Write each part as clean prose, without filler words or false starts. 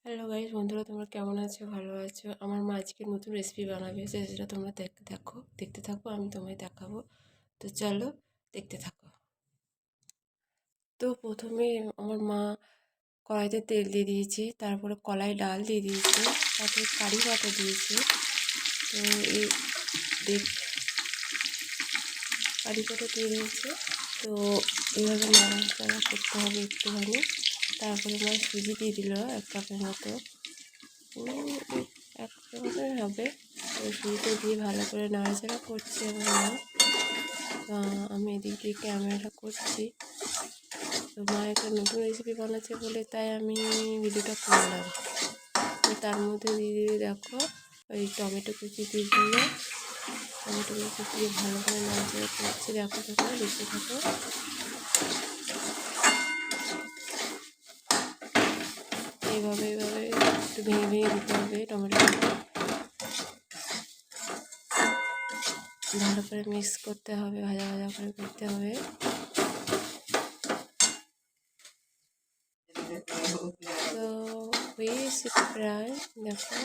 Hello guys, বন্ধুরা তোমরা কেমন আছো? ভালো আছো? আমার মা আজকে নতুন রেসিপি বানাবে, সেটা তোমরা দেখতে থাকো, আমি তোমায় দেখাবো। তো চলো দেখতে থাকো। তো প্রথমে আমার মা কড়াইতে তেল দিয়ে দিয়েছে, তারপরে কলাই ডাল দিয়ে দিয়েছে, তারপরে কারি পাতা দিয়েছে। তো এই দেখ কারি পাতা দিয়ে দিয়েছে। তো এইভাবে নাড়াচাড়া করতে হবে একটুখানি। তারপরে মা সুজি দিয়ে দিল 1 কাপের মতো, 1 কাপের মতোই হবে। তো সুজিটা দিয়ে ভালো করে নাড়াচাড়া করছি আমার মা। আমি এদিক দিয়ে ক্যামেরাটা করছি। তো মা একটা নতুন রেসিপি বানাচ্ছে বলে তাই আমি ভিডিওটা করলাম। তো তার মধ্যে দিয়ে দিয়ে দেখো ওই টমেটো কুচি দিয়ে দিল। টমেটো কুচি দিয়ে ভালো করে নাড়াচাড়া করছি, দেখো তোমরা দেখতে থাকো। এইভাবে একটু ভেঙে ভেঙে দিতে হবে টমেটোটাকে, ভালো করে মিক্স করতে হবে, ভাজা ভাজা করে করতে হবে। তো হয়ে এসেছে প্রায়, দেখো।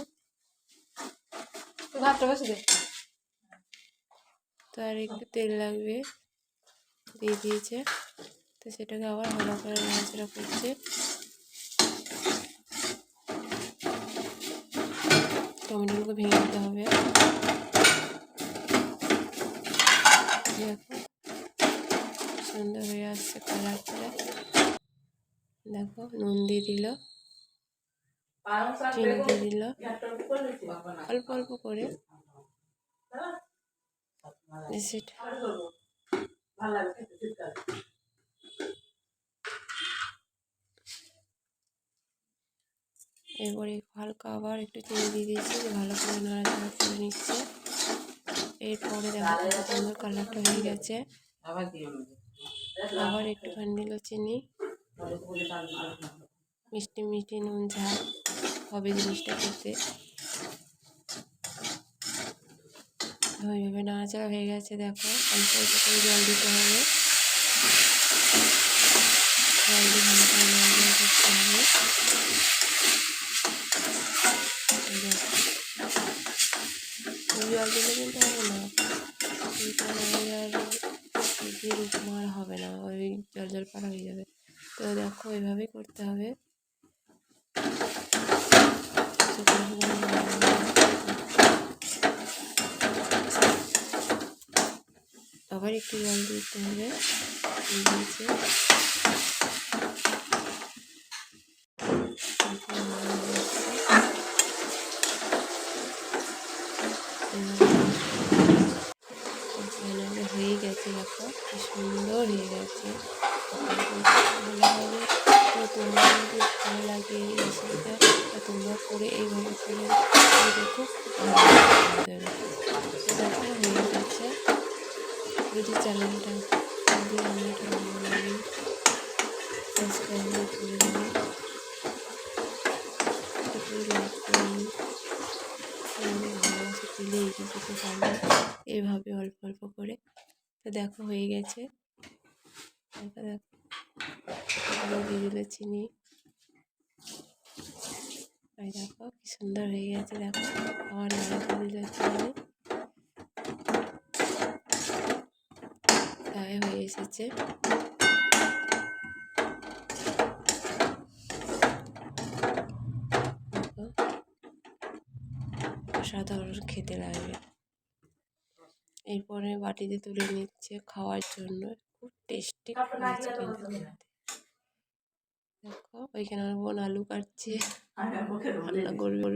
তো আর একটু তেল লাগবে, দিয়ে দিয়েছে। তো সেটাকে আবার ভালো করে নাড়াচাড়া করছে। টমেটোগুলো ভেঙে দিতে হবে, দেখো সুন্দর হয়ে আসছে কালারটা। দেখো নুন দিয়ে দিল, চিনি দিয়ে দিল অল্প অল্প করে। এরপরে হালকা আবার একটু চিনি দিয়ে দিয়েছি, ভালো করে নাড়াচাড়া করে নিচ্ছে। এরপরে দেখো কত সুন্দর কালারটা হয়ে গেছে। আবার একটুখানি দিল চিনি, মিষ্টি মিষ্টি নুন ঝাল হবে জিনিসটা খেতে। ওইভাবে নাড়াচাড়া হয়ে গেছে, দেখো অল্প অল্প করে জল দিতে হবে, জল দিয়ে ভালো করে নাড়াচাড়া করতে হবে। জল দিলে কিন্তু হবে না, সুজির উপমা আর হবে না, ওই জল জল পাড়া হয়ে যাবে। তো দেখো এইভাবেই করতে হবে। আবার একটু জল দিতে হবে, দিয়েছে। হয়ে গেছে, দেখো কি সুন্দর হয়ে গেছে। ভালো হবে। তো তোমরা যদি ভালো লাগে এই রেসিপিটা, তোমরা করে এইভাবে করে দেখো, দেখো হয়ে গেছে। যদি চ্যানেলটা যদি রান্নাটা ভালো লাগে সাবস্ক্রাইব করে দেবেন, লাইক করুন। আমাদের ভালোবাসা পেলে এগিয়ে যেতে পারবে এইভাবে অল্প অল্প করে। তো দেখো হয়ে গেছে, দেখো দিয়ে দিলে চিনি। আর দেখো কি সুন্দর হয়ে গেছে, দেখো আবার নাড়াতে দিলে চিনি, তাই হয়ে এসেছে। অসাধারণ খেতে লাগবে। এরপরে বাটিতে তুলে নিচ্ছে খাওয়ার জন্য, খুব টেস্টি হয়েছে কিন্তু খেতে। দেখো ওইখানে আমার বোন আলু কাটছে, রান্না করবে।